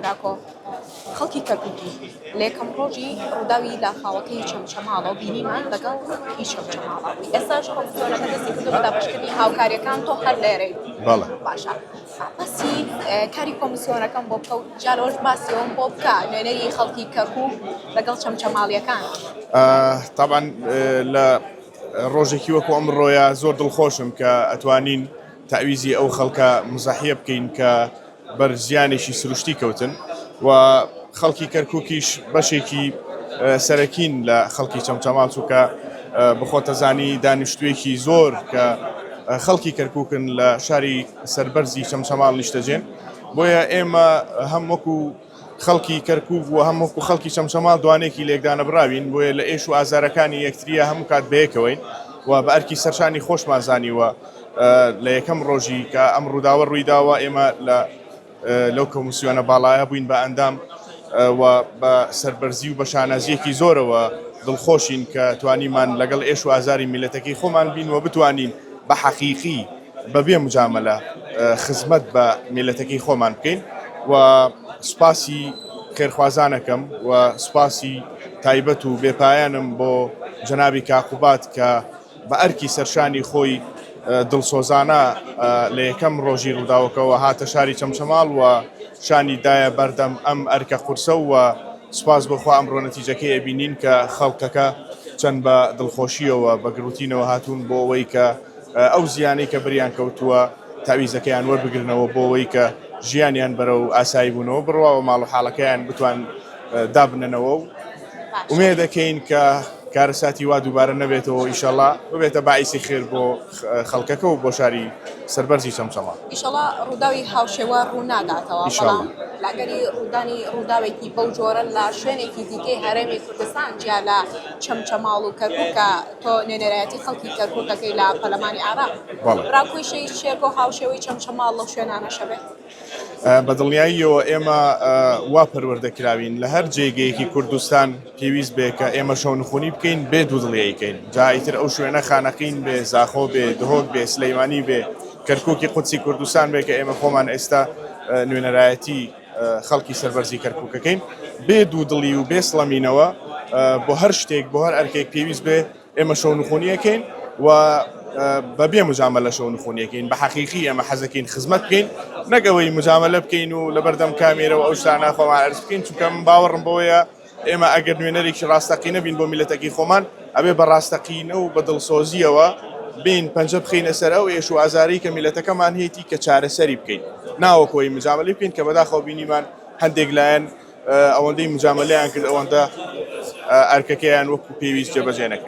براکۆ خەڵکی کەرکووکی لە یەکەم ڕۆژی ڕووداوی لاخاوەکەی چەمچەماڵە و بینیمان لەگەڵ هیچ چەمچەماڵە ئێستاش کۆمسیۆنەکە دەستی کردو بە دابەشکردنی هاوکاریەکان تۆ هەر لێرەی باشە باسی کاری کۆمسیۆنەکەم بۆ بکە و جارۆژ باسیەوەم بۆ بکە نوێنەری خەڵکی کەرکووک لەگەڵ چەمچەماڵیەکان طبعا لە ڕۆژێکی وەکو ئەمڕۆیە زۆر دڵخۆشم کە ئەتوانین تاویزی ئەو خەڵکە مزاحیە بکەین کە بەر زیانێکی سروشتی کەوتن و خەڵکی کەرکووکیش بەشێکی سەرەکین لە خەڵکی چەمچەماڵ چووکە بخۆتەزانی دانیشتوویەکی زۆر کە خەڵکی کەرکووکن لە شاری سەربەرزی چەمچەماڵ نیشتەجێن بۆیە ئێمە هەم وەکو خەڵکی کەرکووک و هەم وەکو خەڵکی چەمچەماڵ دوانێکی لێکدانە براوین بۆیە لە ئێش و ئازارەکانی یەکتریە هەموو کات بەیەکەوەین و بە ئەرکی سەرشانی خۆشمانزانیوە لە یەکەم ڕۆژی کە ئەم ڕووداوە ڕوویداوە ئێمە لەو کۆمسیۆنە باڵایە بووین بە ئەندام و بە سەربەرزی و بە شانازیەکی زۆرەوە دڵخۆشین کە توانیمان لەگەڵ ئێش و ئازاری میلەتەکەی خۆمان بین و بتوانین بە حەقیقی بەبێ مجامەلە خزمەت بە میلەتەکەی خۆمان بکەین و سوپاسی خێرخوازانەکەم و سوپاسی تایبەت و بێپایانم بۆ جەنابی کاقوبات کە بە ئەرکی سەرشانی خۆی دڵسۆزانە لە یەکەم ڕۆژی ڕووداوەکەەوە هاتە شاری چەمچەماڵ و شانی دایە بەردەم ئەم ئەرکە قورسە و سوپاس بخوا ئەمڕۆ نەتیجەکەی ئەبینین کە خەڵکەکە چەند بە دڵخۆشیەوە بە گروتینەوە هاتوون بۆ ئەوەی کە ئەو زیانەی کە بریان کەوتووە تاویزەکەیان وەربگرنەوە بۆ ئەوەی کە ژیانیان بەرە و ئاسایی بوونەوە بڕوا و ماڵ و حاڵەکەیان بتوان دابنەوە و ئومێ دەکەین کە کارەساتی وا دووبارە نەبێتەوە ئیشەڵا ببێتە باعیسی خێر بۆ خەڵکەکە و بۆ شاری سەربەرزی چەمچەماڵ ئیشەڵا ڕووداوی هاوشێوە ڕوو ناگاتەوە بەڵام لاگەری ڕووداوێکی بەو جۆرە لە شوێنێکی دیکەی هەرێمی کوردستان جیا لە چەمچەماڵ و کەرکووکە تۆ نوێنەرایەتی خەڵکی کەرکووکەکەی لە پەرلەمانی عێراق ڕاکوێشەی شێرک و هاوشێوەی چەمچەماڵ لەو شوێنانەشە بێت بەدڵنیاییەوە ئێمە وا پەروەردەکراوین لە هەر جێگەیەکی کوردستان پێویست بێ کە ئێمە شەونخوونی بکەین بێ دوودڵیەکەین جایتر ئەو شوێنە خانەقین بێ زاخۆ بێ دهۆک بێ سلەیمانی بێ کەرکووکی قودسی کوردستان بێ کە ئێمە خۆمان ئێستا نوێنەرایەتی خەڵکی سەربەرزی کەرکووکەکەین بێ دوودڵی و بێ سڵەمینەوە بۆ هەر شتێک بۆ هەر ئەرکێک پێویست بێ ئێمە شەونخوونیەکەین و بەبێ مجامەلە شەونخوونیەکەین بە حەقیقی ئەمە حەزەکەین خزمەت بکەین نەگەوەی مجامەلە بکەین و لە بەردەم کامێرەوە ئەو شتانە خۆمان عەرز بکەین چونکە من باوەڕم بەوەیە ئێمە ئەگەر نوێنەرێکی ڕاستەقینە بین بۆ میلەتەکەی خۆمان ئەبێ بە ڕاستەقینە و بە دڵسۆزیەوە بین پەنجە بخینە سەر ئەو ئێش و ئازاری کە میلەتەکەمان هەیەی کە چارەسەری بکەین ناوەکۆی مجامەلی بکەین کە بەداخەوە بینیمان هەندێک لایەن ئەوەندەی مجامەلەیان کرد ئەوەندە ئەرکەکەیان وەکو پێویست جێبەجێ نەکرد